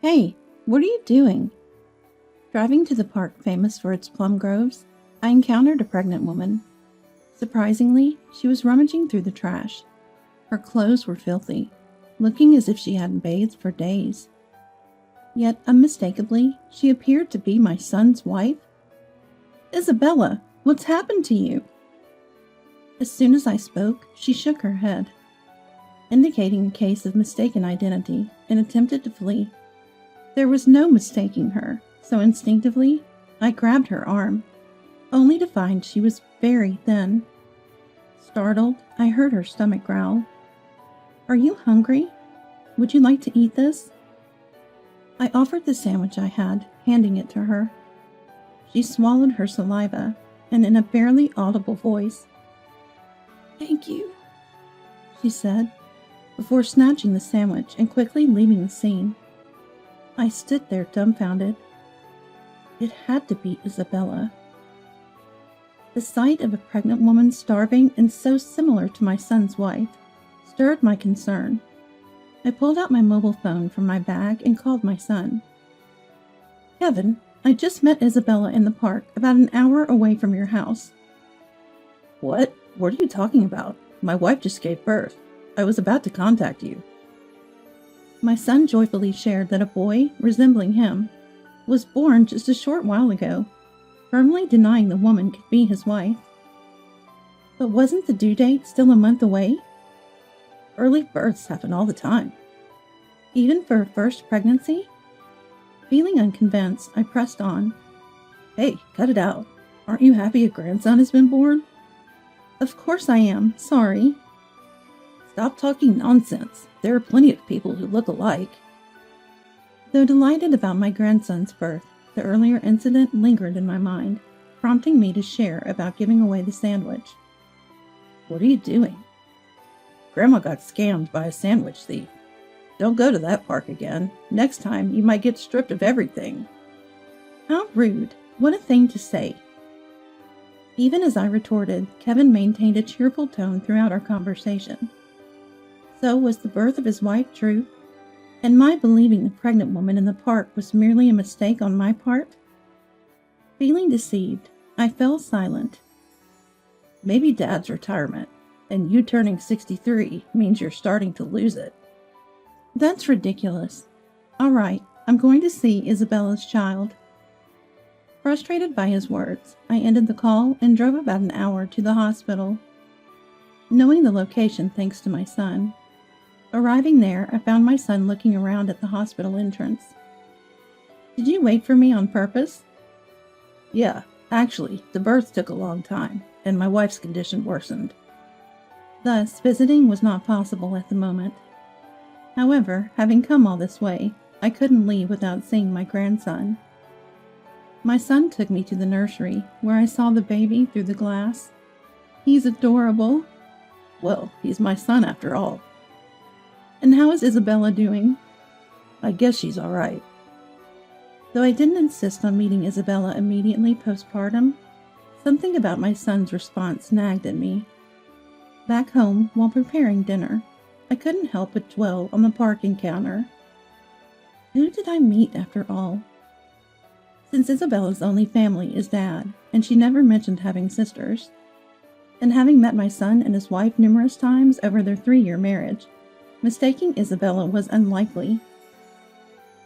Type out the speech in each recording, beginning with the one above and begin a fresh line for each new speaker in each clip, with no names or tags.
Hey, what are you doing? Driving to the park famous for its plum groves, I encountered a pregnant woman. Surprisingly, she was rummaging through the trash. Her clothes were filthy, looking as if she hadn't bathed for days. Yet, unmistakably, she appeared to be my son's wife. Isabella, what's happened to you? As soon as I spoke, she shook her head, indicating a case of mistaken identity, and attempted to flee. There was no mistaking her, so instinctively, I grabbed her arm, only to find she was very thin. Startled, I heard her stomach growl. Are you hungry? Would you like to eat this? I offered the sandwich I had, handing it to her. She swallowed her saliva, and in a barely audible voice, "Thank you," she said, before snatching the sandwich and quickly leaving the scene. I stood there dumbfounded. It had to be Isabella. The sight of a pregnant woman starving and so similar to my son's wife stirred my concern. I pulled out my mobile phone from my bag and called my son. "Kevin, I just met Isabella in the park about an hour away from your house." "What? What are you talking about? My wife just gave birth. I was about to contact you." My son joyfully shared that a boy, resembling him, was born just a short while ago, firmly denying the woman could be his wife. But wasn't the due date still a month away? Early births happen all the time. Even for a first pregnancy? Feeling unconvinced, I pressed on. "Hey, cut it out. Aren't you happy a grandson has been born?" "Of course I am. Sorry." "Stop talking nonsense. There are plenty of people who look alike." Though delighted about my grandson's birth, the earlier incident lingered in my mind, prompting me to share about giving away the sandwich. "What are you doing?" "Grandma got scammed by a sandwich thief. Don't go to that park again. Next time, you might get stripped of everything." How rude. What a thing to say. Even as I retorted, Kevin maintained a cheerful tone throughout our conversation. So was the birth of his wife true? And my believing the pregnant woman in the park was merely a mistake on my part? Feeling deceived, I fell silent. Maybe Dad's retirement, and you turning 63 means you're starting to lose it. That's ridiculous. All right, I'm going to see Isabella's child. Frustrated by his words, I ended the call and drove about an hour to the hospital, knowing the location thanks to my son. Arriving there, I found my son looking around at the hospital entrance. "Did you wait for me on purpose?" "Yeah, actually, the birth took a long time, and my wife's condition worsened." Thus, visiting was not possible at the moment. However, having come all this way, I couldn't leave without seeing my grandson. My son took me to the nursery, where I saw the baby through the glass. He's adorable. Well, he's my son after all. And how is Isabella doing? I guess she's all right. Though I didn't insist on meeting Isabella immediately postpartum, something about my son's response nagged at me. Back home, while preparing dinner, I couldn't help but dwell on the park encounter. Who did I meet after all? Since Isabella's only family is Dad, and she never mentioned having sisters, and having met my son and his wife numerous times over their 3-year marriage, mistaking Isabella was unlikely.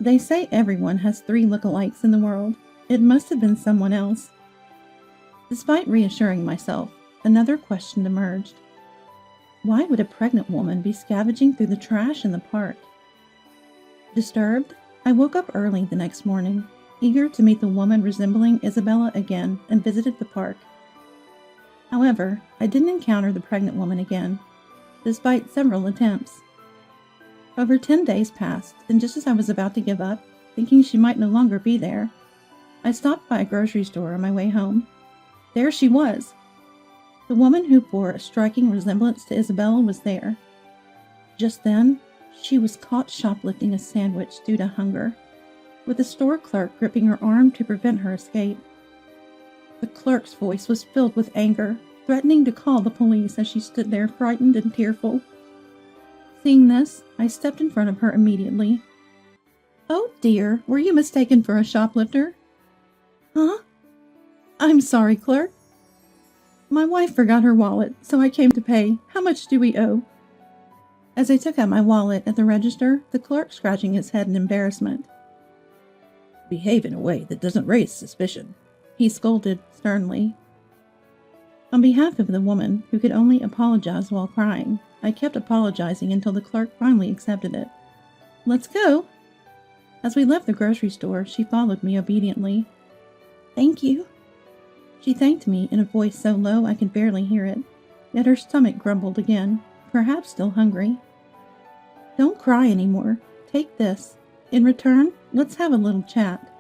They say everyone has 3 lookalikes in the world. It must have been someone else. Despite reassuring myself, another question emerged. Why would a pregnant woman be scavenging through the trash in the park? Disturbed, I woke up early the next morning, eager to meet the woman resembling Isabella again, and visited the park. However, I didn't encounter the pregnant woman again, despite several attempts. Over 10 days passed, and just as I was about to give up, thinking she might no longer be there, I stopped by a grocery store on my way home. There she was! The woman who bore a striking resemblance to Isabella was there. Just then, she was caught shoplifting a sandwich due to hunger, with the store clerk gripping her arm to prevent her escape. The clerk's voice was filled with anger, threatening to call the police as she stood there frightened and tearful. Seeing this, I stepped in front of her immediately. Oh dear, were you mistaken for a shoplifter? Huh? I'm sorry, clerk. My wife forgot her wallet, so I came to pay. How much do we owe? As I took out my wallet at the register, the clerk scratching his head in embarrassment.
Behave in a way that doesn't raise suspicion,
he scolded sternly. On behalf of the woman, who could only apologize while crying, I kept apologizing until the clerk finally accepted it. Let's go. As we left the grocery store, she followed me obediently. Thank you. She thanked me in a voice so low I could barely hear it, yet her stomach grumbled again, perhaps still hungry. Don't cry anymore. Take this. In return, let's have a little chat.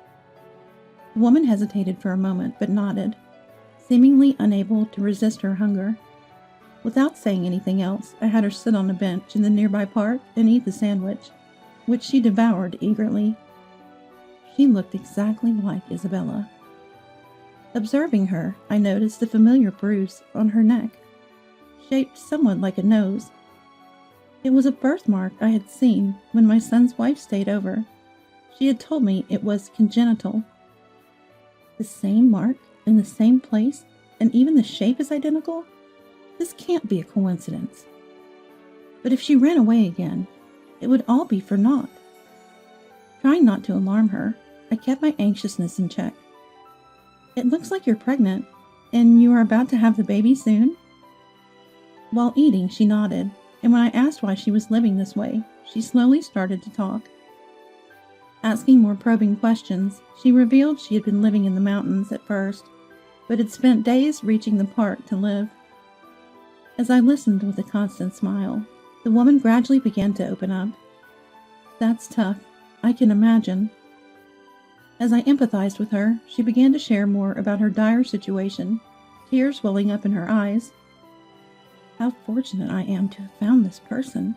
The woman hesitated for a moment, but nodded, seemingly unable to resist her hunger. Without saying anything else, I had her sit on a bench in the nearby park and eat the sandwich, which she devoured eagerly. She looked exactly like Isabella. Observing her, I noticed the familiar bruise on her neck, shaped somewhat like a nose. It was a birthmark I had seen when my son's wife stayed over. She had told me it was congenital. The same mark in the same place, and even the shape is identical? This can't be a coincidence. But if she ran away again, it would all be for naught. Trying not to alarm her, I kept my anxiousness in check. It looks like you're pregnant, and you are about to have the baby soon? While eating, she nodded, and when I asked why she was living this way, she slowly started to talk. Asking more probing questions, she revealed she had been living in the mountains at first, but had spent days reaching the park to live. As I listened with a constant smile, the woman gradually began to open up. That's tough. I can imagine. As I empathized with her, she began to share more about her dire situation, tears welling up in her eyes. How fortunate I am to have found this person.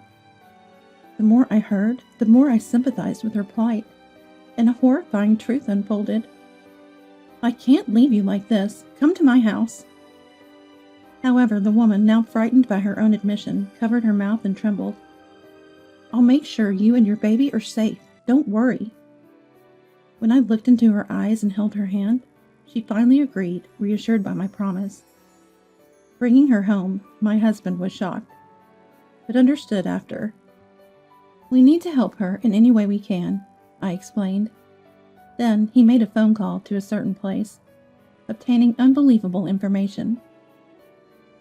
The more I heard, the more I sympathized with her plight, and a horrifying truth unfolded. I can't leave you like this. Come to my house. However, the woman, now frightened by her own admission, covered her mouth and trembled. I'll make sure you and your baby are safe. Don't worry. When I looked into her eyes and held her hand, she finally agreed, reassured by my promise. Bringing her home, my husband was shocked, but understood after. We need to help her in any way we can, I explained. Then he made a phone call to a certain place, obtaining unbelievable information.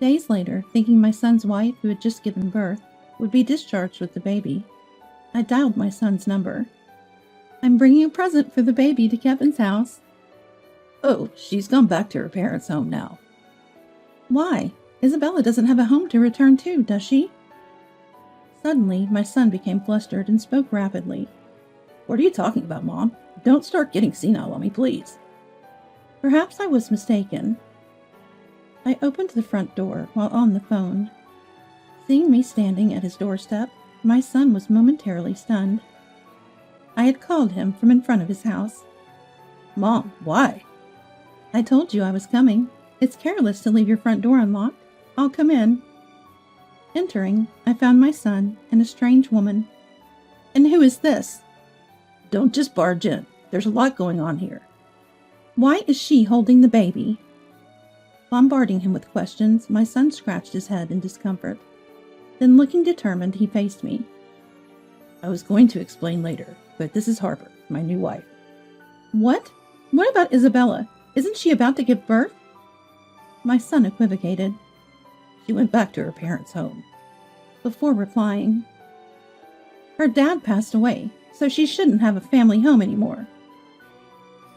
Days later, thinking my son's wife, who had just given birth, would be discharged with the baby, I dialed my son's number. I'm bringing a present for the baby to Kevin's house.
Oh, she's gone back to her parents' home now.
Why? Isabella doesn't have a home to return to, does she? Suddenly, my son became flustered and spoke rapidly.
What are you talking about, Mom? Don't start getting senile on me, please.
Perhaps I was mistaken. I opened the front door while on the phone. Seeing me standing at his doorstep, my son was momentarily stunned. I had called him from in front of his house.
Mom, why?
I told you I was coming. It's careless to leave your front door unlocked. I'll come in. Entering, I found my son and a strange woman. And who is this?
Don't just barge in. There's a lot going on here.
Why is she holding the baby? Bombarding him with questions, my son scratched his head in discomfort. Then, looking determined, he faced me.
I was going to explain later, but this is Harper, my new wife.
What? What about Isabella? Isn't she about to give birth? My son equivocated.
She went back to her parents' home.
Before replying, her dad passed away, so she shouldn't have a family home anymore.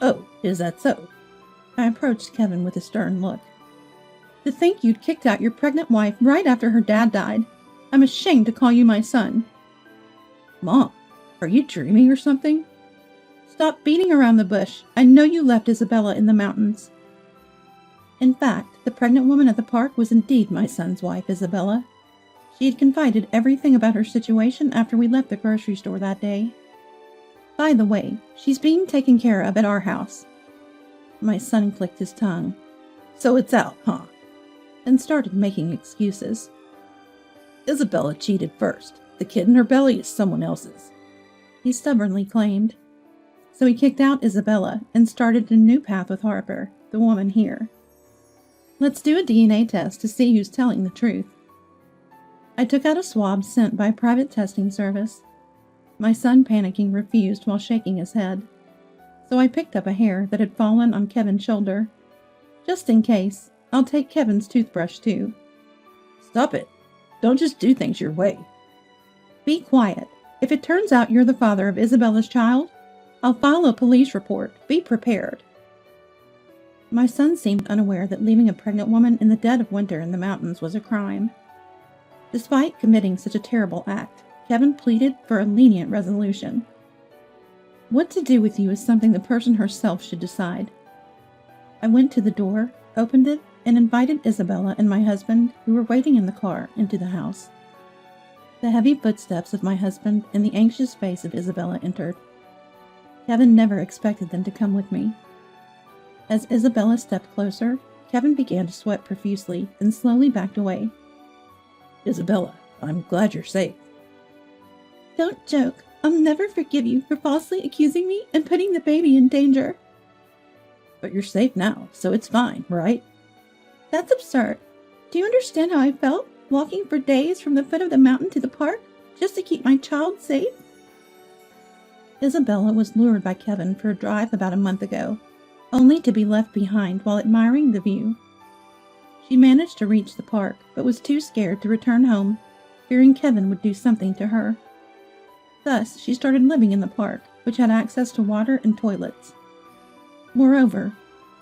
Oh, is that so?
I approached Kevin with a stern look. To think you'd kicked out your pregnant wife right after her dad died. I'm ashamed to call you my son.
Mom, are you dreaming or something?
Stop beating around the bush. I know you left Isabella in the mountains. In fact, the pregnant woman at the park was indeed my son's wife, Isabella. She had confided everything about her situation after we left the grocery store that day. By the way, she's being taken care of at our house. My son clicked his tongue.
So it's out, huh?
And started making excuses.
Isabella cheated first. The kid in her belly is someone else's.
He stubbornly claimed. so he kicked out Isabella and started a new path with Harper, the woman here. Let's do a DNA test to see who's telling the truth. I took out a swab sent by a private testing service. My son, panicking, refused while shaking his head. So I picked up a hair that had fallen on Kevin's shoulder. Just in case, I'll take Kevin's toothbrush too.
Stop it. Don't just do things your way.
Be quiet. If it turns out you're the father of Isabella's child, I'll file a police report. Be prepared. My son seemed unaware that leaving a pregnant woman in the dead of winter in the mountains was a crime. Despite committing such a terrible act, Kevin pleaded for a lenient resolution. What to do with you is something the person herself should decide. I went to the door, opened it, and invited Isabella and my husband, who were waiting in the car, into the house. The heavy footsteps of my husband and the anxious face of Isabella entered. Kevin never expected them to come with me. As Isabella stepped closer, Kevin began to sweat profusely and slowly backed away.
Isabella, I'm glad you're safe.
Don't joke. I'll never forgive you for falsely accusing me and putting the baby in danger.
But you're safe now, so it's fine, right?
That's absurd. Do you understand how I felt, walking for days from the foot of the mountain to the park, just to keep my child safe? Isabella was lured by Kevin for a drive about a month ago, only to be left behind while admiring the view. She managed to reach the park, but was too scared to return home, fearing Kevin would do something to her. Thus, she started living in the park, which had access to water and toilets. Moreover,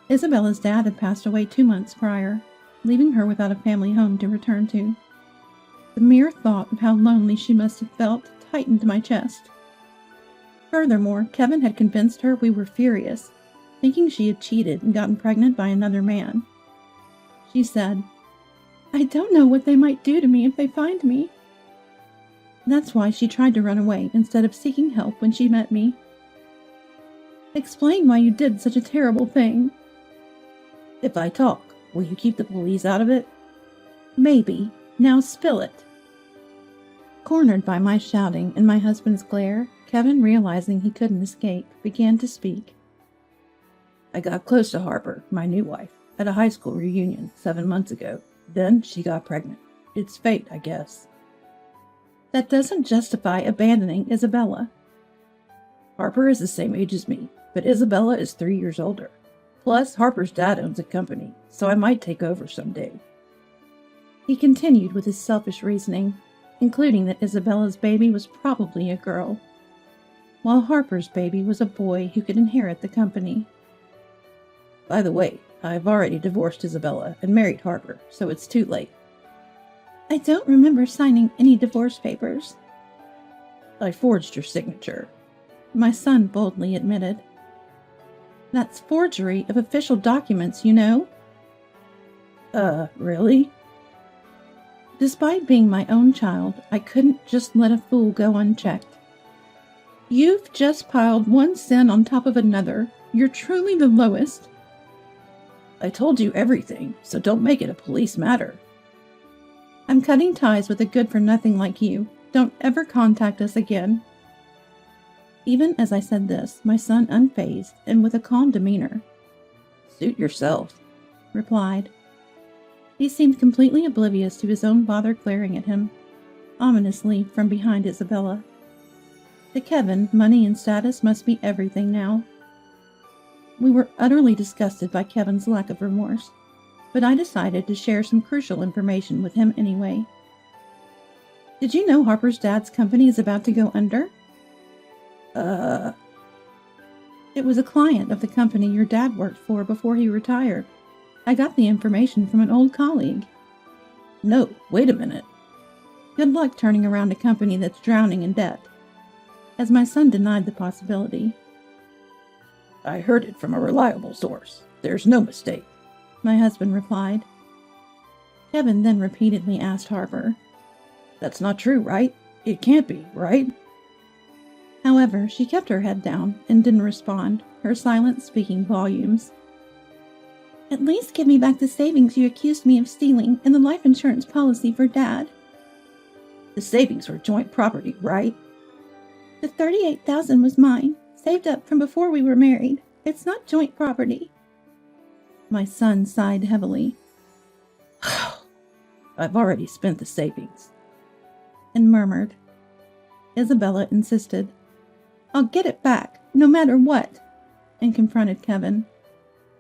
Isabella's dad had passed away 2 months prior, leaving her without a family home to return to. The mere thought of how lonely she must have felt tightened my chest. Furthermore, Kevin had convinced her we were furious, thinking she had cheated and gotten pregnant by another man. She said, "I don't know what they might do to me if they find me." That's why she tried to run away instead of seeking help when she met me. Explain why you did such a terrible thing.
If I talk, will you keep the police out of it?
Maybe. Now spill it. Cornered by my shouting and my husband's glare, Kevin, realizing he couldn't escape, began to speak.
I got close to Harper, my new wife, at a high school reunion 7 months ago. Then she got pregnant. It's fate, I guess.
That doesn't justify abandoning Isabella.
Harper is the same age as me, but Isabella is 3 years older. Plus, Harper's dad owns a company, so I might take over someday.
He continued with his selfish reasoning, including that Isabella's baby was probably a girl, while Harper's baby was a boy who could inherit the company.
By the way, I've already divorced Isabella and married Harper, so it's too late.
I don't remember signing any divorce papers.
I forged your signature,
my son boldly admitted. That's forgery of official documents, you know.
Really?
Despite being my own child, I couldn't just let a fool go unchecked. You've just piled one sin on top of another. You're truly the lowest.
I told you everything, so don't make it a police matter.
I'm cutting ties with a good-for-nothing like you. Don't ever contact us again. Even as I said this, my son, unfazed and with a calm demeanor,
"Suit yourself,"
replied. He seemed completely oblivious to his own bother glaring at him, ominously from behind Isabella. To Kevin, money and status must be everything now. We were utterly disgusted by Kevin's lack of remorse, but I decided to share some crucial information with him anyway. Did you know Harper's dad's company is about to go under? It was a client of the company your dad worked for before he retired. I got the information from an old colleague.
No, wait a minute.
Good luck turning around a company that's drowning in debt. As my son denied the possibility.
I heard it from a reliable source. There's no mistake,
my husband replied. Kevin then repeatedly asked Harper.
That's not true, right? It can't be, right?
However, she kept her head down and didn't respond, her silence speaking volumes. At least give me back the savings you accused me of stealing and the life insurance policy for Dad.
The savings were joint property, right?
The $38,000 was mine. Saved up from before we were married. It's not joint property. My son sighed heavily.
I've already spent the savings.
And murmured. Isabella insisted. I'll get it back, no matter what, and confronted Kevin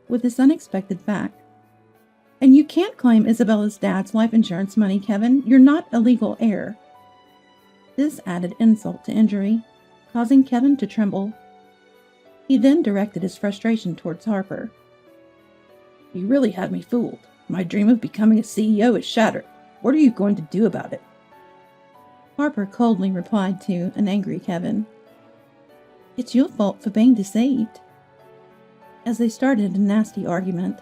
with this unexpected fact. And you can't claim Isabella's dad's life insurance money, Kevin. You're not a legal heir. This added insult to injury, causing Kevin to tremble. He then directed his frustration towards Harper.
You really had me fooled. My dream of becoming a CEO is shattered. What are you going to do about it?
Harper coldly replied to an angry Kevin. It's your fault for being deceived. As they started a nasty argument.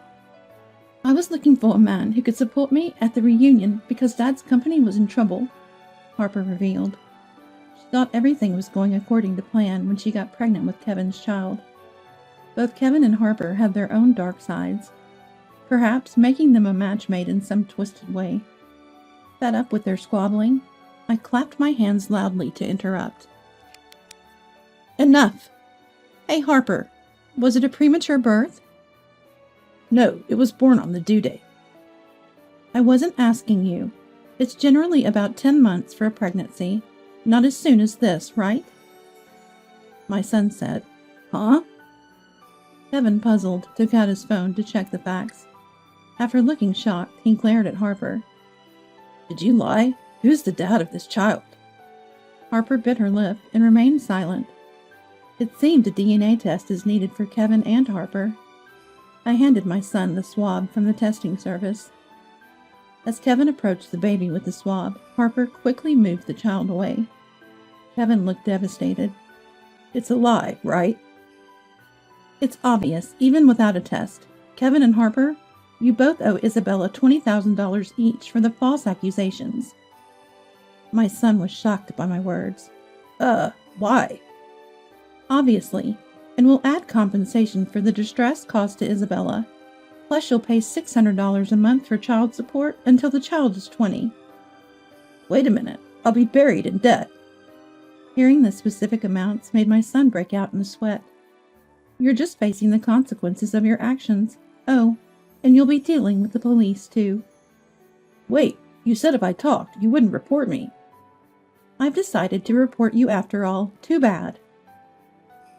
I was looking for a man who could support me at the reunion because Dad's company was in trouble, Harper revealed. She thought everything was going according to plan when she got pregnant with Kevin's child. Both Kevin and Harper had their own dark sides, perhaps making them a match made in some twisted way. Fed up with their squabbling, I clapped my hands loudly to interrupt. Enough! Hey, Harper, was it a premature birth?
No, it was born on the due date.
I wasn't asking you. It's generally about 10 months for a pregnancy, not as soon as this, right? My son said.
Huh?
Kevin, puzzled, took out his phone to check the facts. After looking shocked, he glared at Harper.
Did you lie? Who's the dad of this child?
Harper bit her lip and remained silent. It seemed a DNA test is needed for Kevin and Harper. I handed my son the swab from the testing service. As Kevin approached the baby with the swab, Harper quickly moved the child away. Kevin looked devastated.
It's a lie, right?
It's obvious, even without a test. Kevin and Harper, you both owe Isabella $20,000 each for the false accusations. My son was shocked by my words.
Why?
Obviously, and we'll add compensation for the distress caused to Isabella. Plus, you'll pay $600 a month for child support until the child is 20.
Wait a minute, I'll be buried in debt.
Hearing the specific amounts made my son break out in a sweat. You're just facing the consequences of your actions. Oh, and you'll be dealing with the police, too.
Wait, you said if I talked, you wouldn't report me.
I've decided to report you after all. Too bad.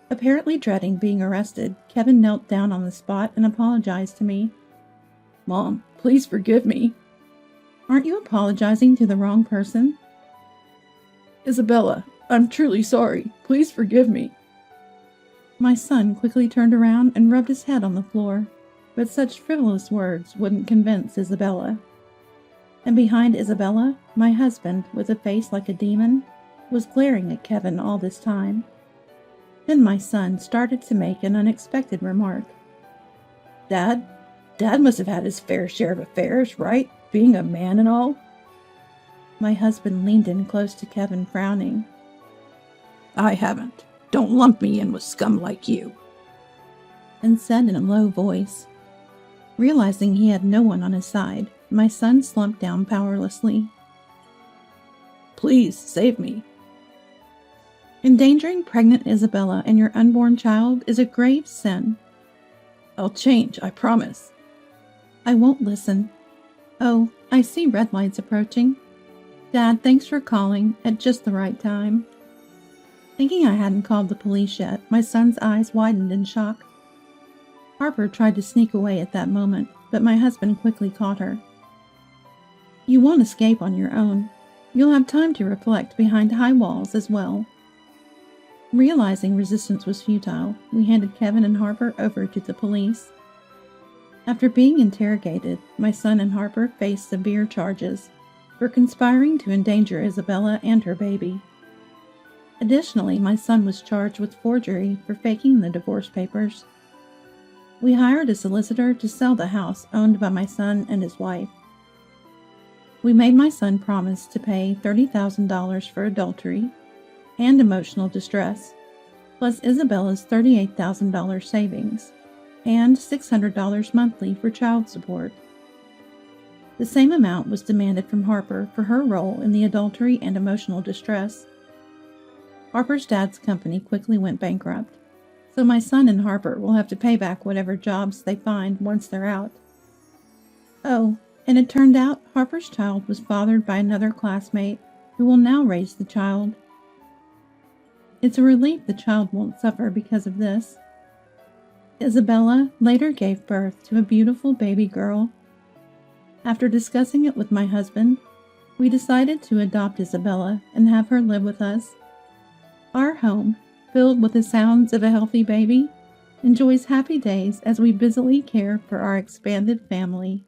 Apparently dreading being arrested, Kevin knelt down on the spot and apologized to me.
Mom, please forgive me.
Aren't you apologizing to the wrong person?
Isabella, I'm truly sorry. Please forgive me.
My son quickly turned around and rubbed his head on the floor, but such frivolous words wouldn't convince Isabella. And behind Isabella, my husband, with a face like a demon, was glaring at Kevin all this time. Then my son started to make an unexpected remark.
Dad must have had his fair share of affairs, right? Being a man and all.
My husband leaned in close to Kevin, frowning.
I haven't. Don't lump me in with scum like you.
And said in a low voice. Realizing he had no one on his side, my son slumped down powerlessly.
Please, save me.
Endangering pregnant Isabella and your unborn child is a grave sin.
I'll change, I promise.
I won't listen. Oh, I see red lights approaching. Dad, thanks for calling at just the right time. Thinking I hadn't called the police yet, my son's eyes widened in shock. Harper tried to sneak away at that moment, but my husband quickly caught her. You won't escape on your own. You'll have time to reflect behind high walls as well. Realizing resistance was futile, we handed Kevin and Harper over to the police. After being interrogated, my son and Harper faced severe charges for conspiring to endanger Isabella and her baby. Additionally, my son was charged with forgery for faking the divorce papers. We hired a solicitor to sell the house owned by my son and his wife. We made my son promise to pay $30,000 for adultery and emotional distress, plus Isabella's $38,000 savings, and $600 monthly for child support. The same amount was demanded from Harper for her role in the adultery and emotional distress. Harper's dad's company quickly went bankrupt, So my son and Harper will have to pay back whatever jobs they find once they're out. Oh, and it turned out Harper's child was fathered by another classmate who will now raise the child. It's a relief the child won't suffer because of this. Isabella later gave birth to a beautiful baby girl. After discussing it with my husband, we decided to adopt Isabella and have her live with us. Our home, filled with the sounds of a healthy baby, enjoys happy days as we busily care for our expanded family.